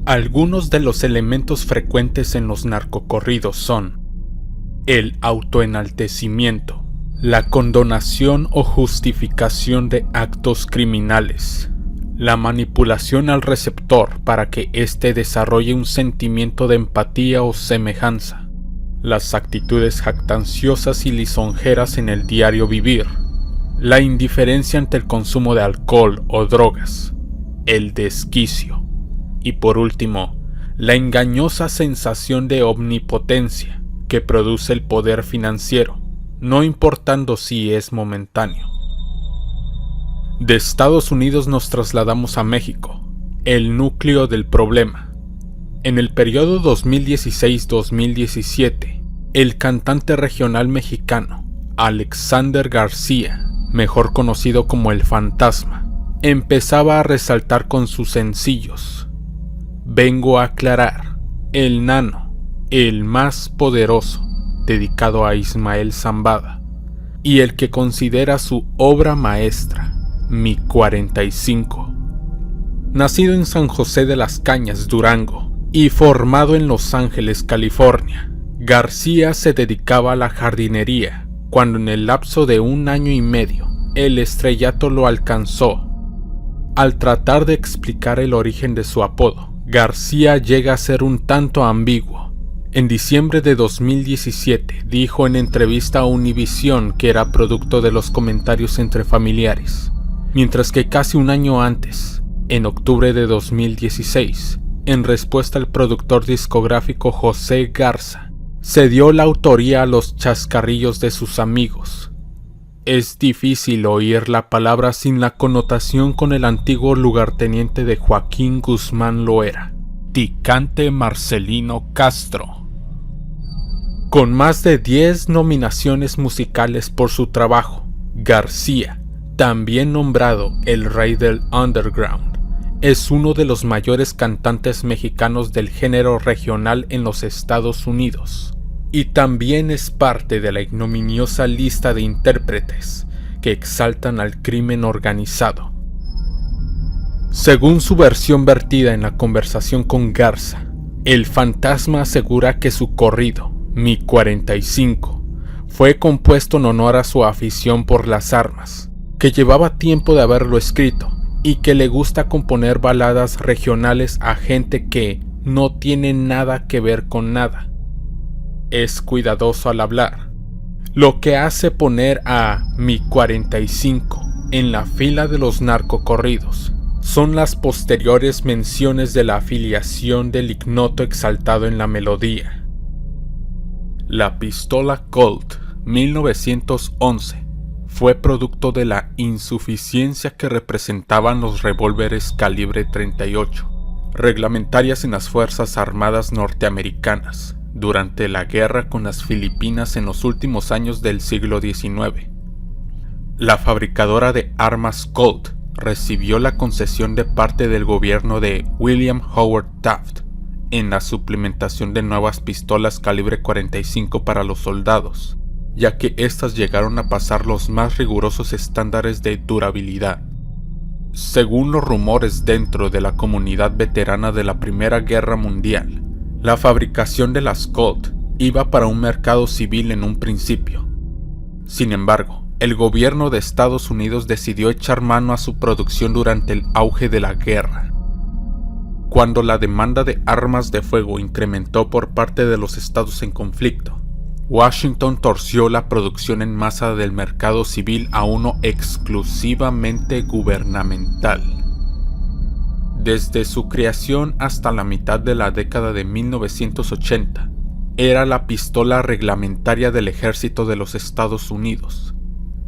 Algunos de los elementos frecuentes en los narcocorridos son el autoenaltecimiento, la condonación o justificación de actos criminales, la manipulación al receptor para que éste desarrolle un sentimiento de empatía o semejanza, las actitudes jactanciosas y lisonjeras en el diario vivir, la indiferencia ante el consumo de alcohol o drogas, el desquicio y por último, la engañosa sensación de omnipotencia que produce el poder financiero, no importando si es momentáneo. De Estados Unidos nos trasladamos a México, el núcleo del problema. En el periodo 2016-2017, el cantante regional mexicano Alexander García, mejor conocido como El Fantasma, empezaba a resaltar con sus sencillos Vengo a aclarar, El Nano, el más poderoso, dedicado a Ismael Zambada, y el que considera su obra maestra, Mi 45. Nacido en San José de las Cañas, Durango, y formado en Los Ángeles, California, García se dedicaba a la jardinería cuando en el lapso de 1 año y medio el estrellato lo alcanzó. Al tratar de explicar el origen de su apodo, García llega a ser un tanto ambiguo. En diciembre de 2017 dijo en entrevista a Univisión que era producto de los comentarios entre familiares, mientras que casi 1 año antes, en octubre de 2016, en respuesta al productor discográfico José Garza, se dio la autoría a los chascarrillos de sus amigos. Es difícil oír la palabra sin la connotación con el antiguo lugarteniente de Joaquín Guzmán Loera, Ticante Marcelino Castro. Con más de 10 nominaciones musicales por su trabajo, García, también nombrado el rey del underground, es uno de los mayores cantantes mexicanos del género regional en los Estados Unidos. Y también es parte de la ignominiosa lista de intérpretes que exaltan al crimen organizado. Según su versión vertida en la conversación con Garza, El Fantasma asegura que su corrido, Mi 45, fue compuesto en honor a su afición por las armas, que llevaba tiempo de haberlo escrito y que le gusta componer baladas regionales a gente que no tiene nada que ver con nada. Es cuidadoso al hablar, lo que hace poner a Mi 45 en la fila de los narcocorridos son las posteriores menciones de la afiliación del ignoto exaltado en la melodía. La pistola Colt 1911 fue producto de la insuficiencia que representaban los revólveres calibre 38, reglamentarias en las Fuerzas Armadas norteamericanas, durante la guerra con las Filipinas en los últimos años del siglo XIX. La fabricadora de armas Colt recibió la concesión de parte del gobierno de William Howard Taft en la suplementación de nuevas pistolas calibre 45 para los soldados, ya que éstas llegaron a pasar los más rigurosos estándares de durabilidad. Según los rumores dentro de la comunidad veterana de la Primera Guerra Mundial, la fabricación de las Colt iba para un mercado civil en un principio. Sin embargo, el gobierno de Estados Unidos decidió echar mano a su producción durante el auge de la guerra. Cuando la demanda de armas de fuego incrementó por parte de los estados en conflicto, Washington torció la producción en masa del mercado civil a uno exclusivamente gubernamental. Desde su creación hasta la mitad de la década de 1980, era la pistola reglamentaria del ejército de los Estados Unidos.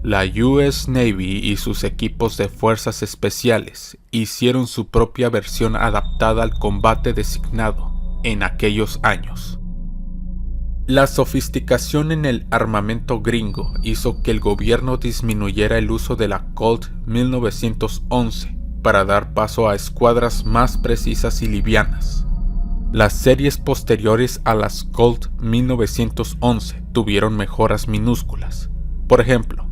La US Navy y sus equipos de fuerzas especiales hicieron su propia versión adaptada al combate designado en aquellos años. La sofisticación en el armamento gringo hizo que el gobierno disminuyera el uso de la Colt 1911 para dar paso a escuadras más precisas y livianas. Las series posteriores a las Colt 1911 tuvieron mejoras minúsculas. Por ejemplo,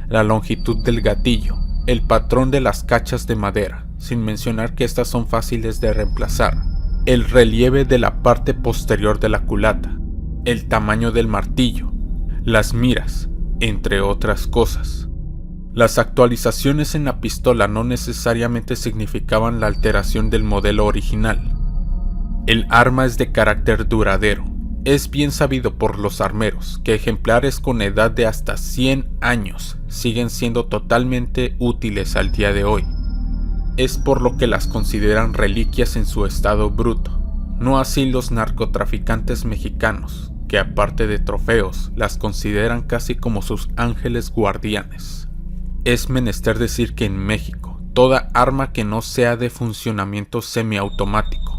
la longitud del gatillo, el patrón de las cachas de madera, sin mencionar que estas son fáciles de reemplazar, el relieve de la parte posterior de la culata, el tamaño del martillo, las miras, entre otras cosas. Las actualizaciones en la pistola no necesariamente significaban la alteración del modelo original. El arma es de carácter duradero. Es bien sabido por los armeros que ejemplares con edad de hasta 100 años siguen siendo totalmente útiles al día de hoy. Es por lo que las consideran reliquias en su estado bruto, no así los narcotraficantes mexicanos, que aparte de trofeos, las consideran casi como sus ángeles guardianes. Es menester decir que en México, toda arma que no sea de funcionamiento semiautomático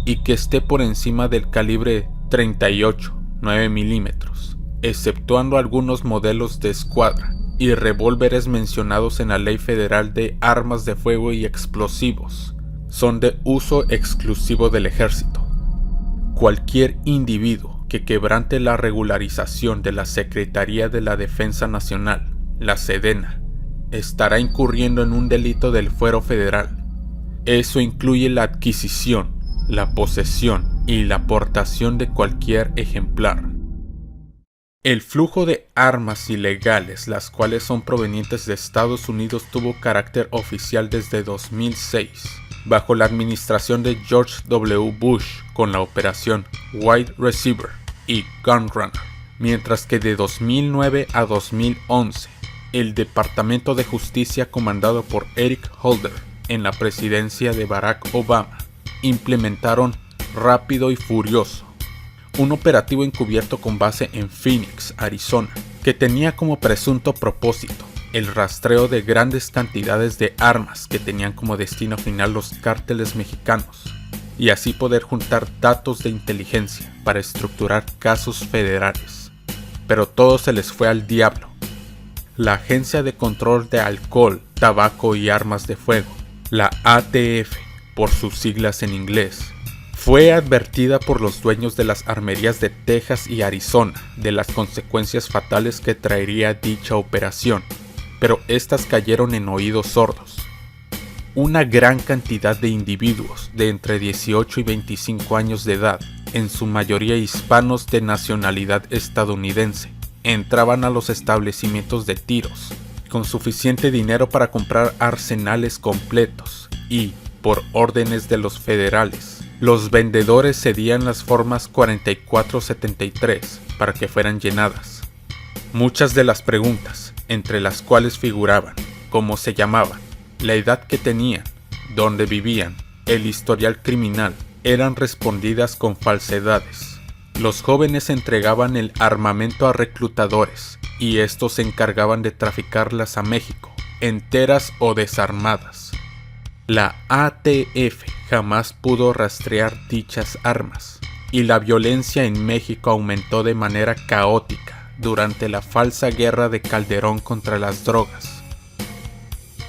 y que esté por encima del calibre 38, 9 milímetros, exceptuando algunos modelos de escuadra y revólveres mencionados en la Ley Federal de Armas de Fuego y Explosivos, son de uso exclusivo del ejército. Cualquier individuo que quebrante la regularización de la Secretaría de la Defensa Nacional, la Sedena, estará incurriendo en un delito del fuero federal. Eso incluye la adquisición, la posesión y la aportación de cualquier ejemplar. El flujo de armas ilegales, las cuales son provenientes de Estados Unidos, tuvo carácter oficial desde 2006, bajo la administración de George W. Bush con la operación White Receiver y Gun Runner, mientras que de 2009 a 2011, el Departamento de Justicia comandado por Eric Holder en la presidencia de Barack Obama implementaron Rápido y Furioso, un operativo encubierto con base en Phoenix, Arizona, que tenía como presunto propósito el rastreo de grandes cantidades de armas que tenían como destino final los cárteles mexicanos, y así poder juntar datos de inteligencia para estructurar casos federales. Pero todo se les fue al diablo. La Agencia de Control de Alcohol, Tabaco y Armas de Fuego, la ATF, por sus siglas en inglés, fue advertida por los dueños de las armerías de Texas y Arizona de las consecuencias fatales que traería dicha operación, pero estas cayeron en oídos sordos. Una gran cantidad de individuos de entre 18 y 25 años de edad, en su mayoría hispanos de nacionalidad estadounidense, entraban a los establecimientos de tiros con suficiente dinero para comprar arsenales completos y, por órdenes de los federales, los vendedores cedían las formas 4473 para que fueran llenadas. Muchas de las preguntas, entre las cuales figuraban cómo se llamaban, la edad que tenían, dónde vivían, el historial criminal, eran respondidas con falsedades. Los jóvenes entregaban el armamento a reclutadores y estos se encargaban de traficarlas a México, enteras o desarmadas. La ATF jamás pudo rastrear dichas armas, y la violencia en México aumentó de manera caótica durante la falsa guerra de Calderón contra las drogas.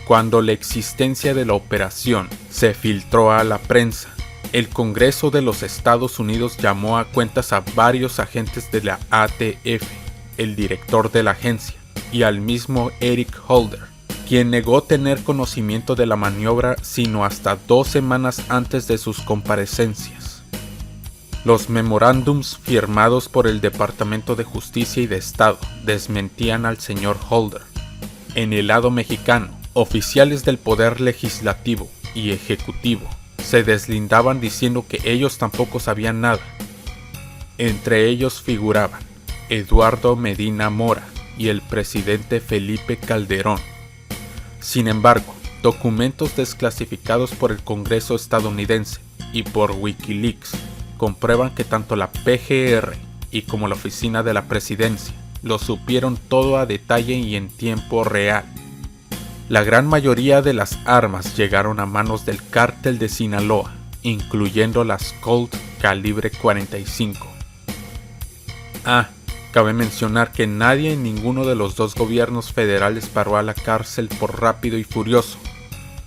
Cuando la existencia de la operación se filtró a la prensa, el Congreso de los Estados Unidos llamó a cuentas a varios agentes de la ATF, el director de la agencia, y al mismo Eric Holder, quien negó tener conocimiento de la maniobra sino hasta 2 semanas antes de sus comparecencias. Los memorándums firmados por el Departamento de Justicia y de Estado desmentían al señor Holder. En el lado mexicano, oficiales del poder legislativo y ejecutivo se deslindaban diciendo que ellos tampoco sabían nada. Entre ellos figuraban Eduardo Medina Mora y el presidente Felipe Calderón. Sin embargo, documentos desclasificados por el Congreso estadounidense y por Wikileaks comprueban que tanto la PGR y como la Oficina de la Presidencia lo supieron todo a detalle y en tiempo real. La gran mayoría de las armas llegaron a manos del cártel de Sinaloa, incluyendo las Colt calibre 45. Cabe mencionar que nadie en ninguno de los dos gobiernos federales paró a la cárcel por Rápido y Furioso,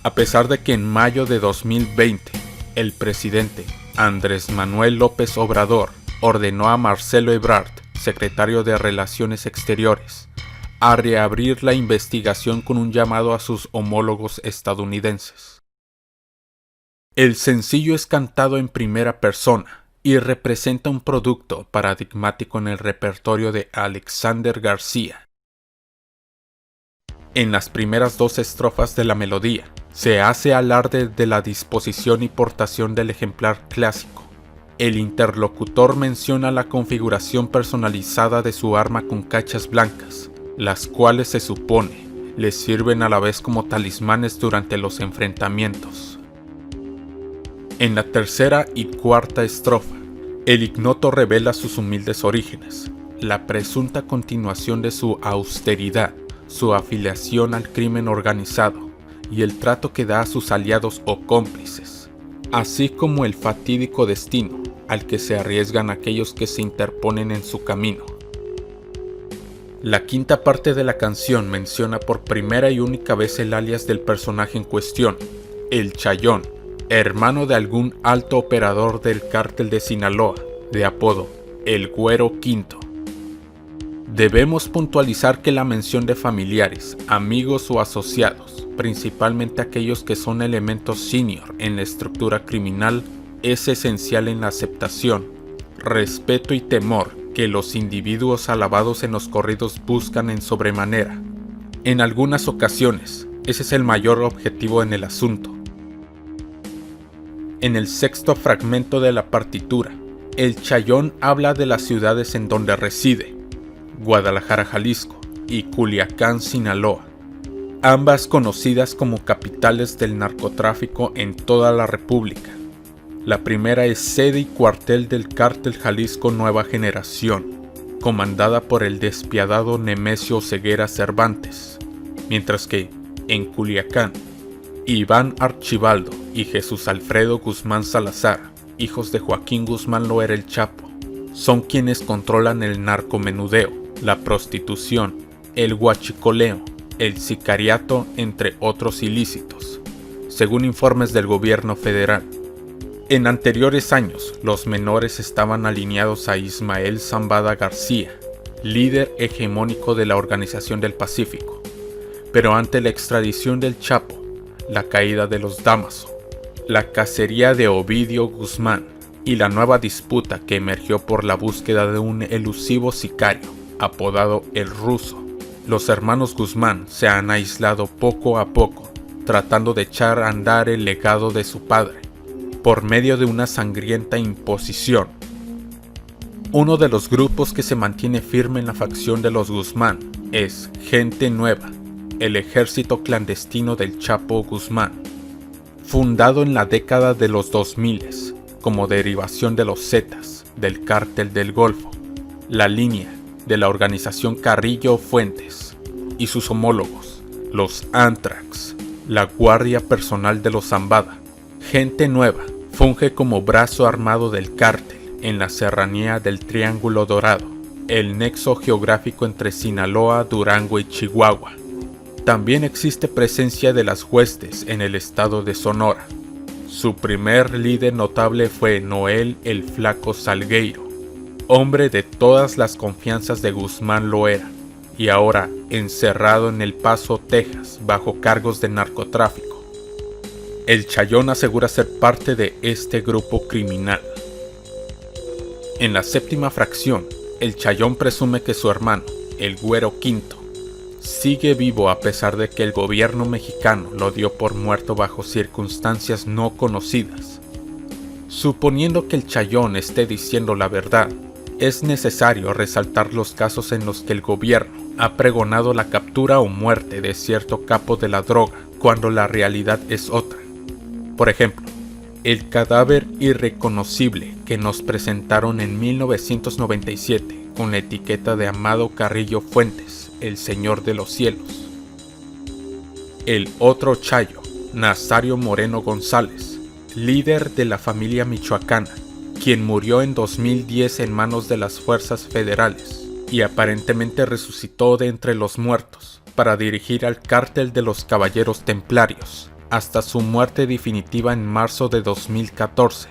a pesar de que en mayo de 2020, el presidente Andrés Manuel López Obrador ordenó a Marcelo Ebrard, secretario de Relaciones Exteriores, a reabrir la investigación con un llamado a sus homólogos estadounidenses. El sencillo es cantado en primera persona y representa un producto paradigmático en el repertorio de Alexander García. En las primeras dos estrofas de la melodía, se hace alarde de la disposición y portación del ejemplar clásico. El interlocutor menciona la configuración personalizada de su arma con cachas blancas, las cuales se supone le sirven a la vez como talismanes durante los enfrentamientos. En la tercera y cuarta estrofa, el ignoto revela sus humildes orígenes, la presunta continuación de su austeridad, su afiliación al crimen organizado y el trato que da a sus aliados o cómplices, así como el fatídico destino al que se arriesgan aquellos que se interponen en su camino. La quinta parte de la canción menciona por primera y única vez el alias del personaje en cuestión, el Chayón, hermano de algún alto operador del cártel de Sinaloa, de apodo el Güero Quinto. Debemos puntualizar que la mención de familiares, amigos o asociados, principalmente aquellos que son elementos senior en la estructura criminal, es esencial en la aceptación, respeto y temor que los individuos alabados en los corridos buscan en sobremanera. En algunas ocasiones, ese es el mayor objetivo en el asunto. En el sexto fragmento de la partitura, el Chayón habla de las ciudades en donde reside, Guadalajara, Jalisco, y Culiacán, Sinaloa, ambas conocidas como capitales del narcotráfico en toda la República. La primera es sede y cuartel del Cártel Jalisco Nueva Generación, comandada por el despiadado Nemesio Ceguera Cervantes, mientras que, en Culiacán, Iván Archibaldo y Jesús Alfredo Guzmán Salazar, hijos de Joaquín Guzmán Loera el Chapo, son quienes controlan el narcomenudeo, la prostitución, el huachicoleo, el sicariato, entre otros ilícitos, según informes del gobierno federal. En anteriores años, los menores estaban alineados a Ismael Zambada García, líder hegemónico de la Organización del Pacífico, pero ante la extradición del Chapo, la caída de los Damaso, la cacería de Ovidio Guzmán y la nueva disputa que emergió por la búsqueda de un elusivo sicario, apodado El Ruso, los hermanos Guzmán se han aislado poco a poco, tratando de echar a andar el legado de su padre, por medio de una sangrienta imposición. Uno de los grupos que se mantiene firme en la facción de los Guzmán es Gente Nueva, el ejército clandestino del Chapo Guzmán, fundado en la década de los 2000 como derivación de los Zetas del Cártel del Golfo, la línea de la organización Carrillo Fuentes y sus homólogos, los Antrax, la guardia personal de los Zambada. Gente Nueva funge como brazo armado del cártel en la serranía del Triángulo Dorado, el nexo geográfico entre Sinaloa, Durango y Chihuahua. También existe presencia de las huestes en el estado de Sonora. Su primer líder notable fue Noel el Flaco Salgueiro, hombre de todas las confianzas de Guzmán Loera, y ahora encerrado en El Paso, Texas, bajo cargos de narcotráfico. El Chayón asegura ser parte de este grupo criminal. En la séptima fracción, el Chayón presume que su hermano, el Güero Quinto, sigue vivo a pesar de que el gobierno mexicano lo dio por muerto bajo circunstancias no conocidas. Suponiendo que el Chayón esté diciendo la verdad, es necesario resaltar los casos en los que el gobierno ha pregonado la captura o muerte de cierto capo de la droga, cuando la realidad es otra. Por ejemplo, el cadáver irreconocible que nos presentaron en 1997 con la etiqueta de Amado Carrillo Fuentes, el Señor de los Cielos. El otro Chayo, Nazario Moreno González, líder de la familia michoacana, quien murió en 2010 en manos de las fuerzas federales y aparentemente resucitó de entre los muertos para dirigir al cártel de los Caballeros Templarios, hasta su muerte definitiva en marzo de 2014.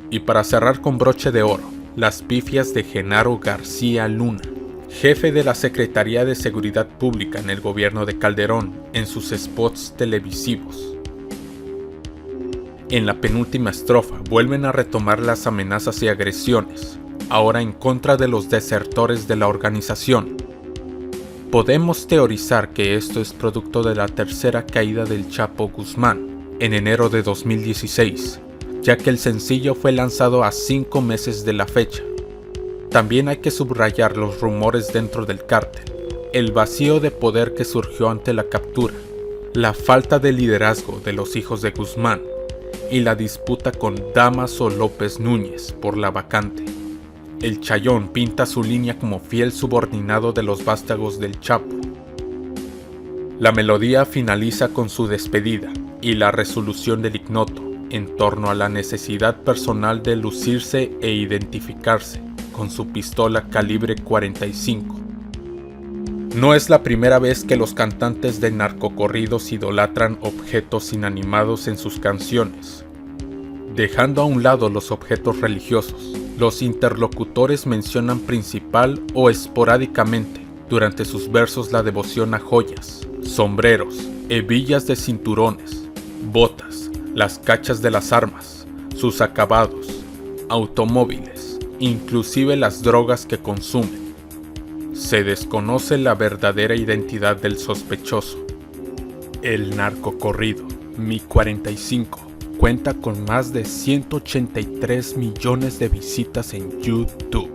Y para cerrar con broche de oro, las pifias de Genaro García Luna, jefe de la Secretaría de Seguridad Pública en el gobierno de Calderón, en sus spots televisivos. En la penúltima estrofa vuelven a retomar las amenazas y agresiones, ahora en contra de los desertores de la organización. Podemos teorizar que esto es producto de la tercera caída del Chapo Guzmán, en enero de 2016, ya que el sencillo fue lanzado a 5 meses de la fecha. También hay que subrayar los rumores dentro del cártel, el vacío de poder que surgió ante la captura, la falta de liderazgo de los hijos de Guzmán y la disputa con Dámaso López Núñez por la vacante. El Chayón pinta su línea como fiel subordinado de los vástagos del Chapo. La melodía finaliza con su despedida y la resolución del ignoto en torno a la necesidad personal de lucirse e identificarse con su pistola calibre 45. No es la primera vez que los cantantes de narcocorridos idolatran objetos inanimados en sus canciones. Dejando a un lado los objetos religiosos, los interlocutores mencionan principal o esporádicamente durante sus versos la devoción a joyas, sombreros, hebillas de cinturones, botas, las cachas de las armas, sus acabados, automóviles, inclusive las drogas que consumen. Se desconoce la verdadera identidad del sospechoso. El narcocorrido Mi 45 cuenta con más de 183 millones de visitas en YouTube.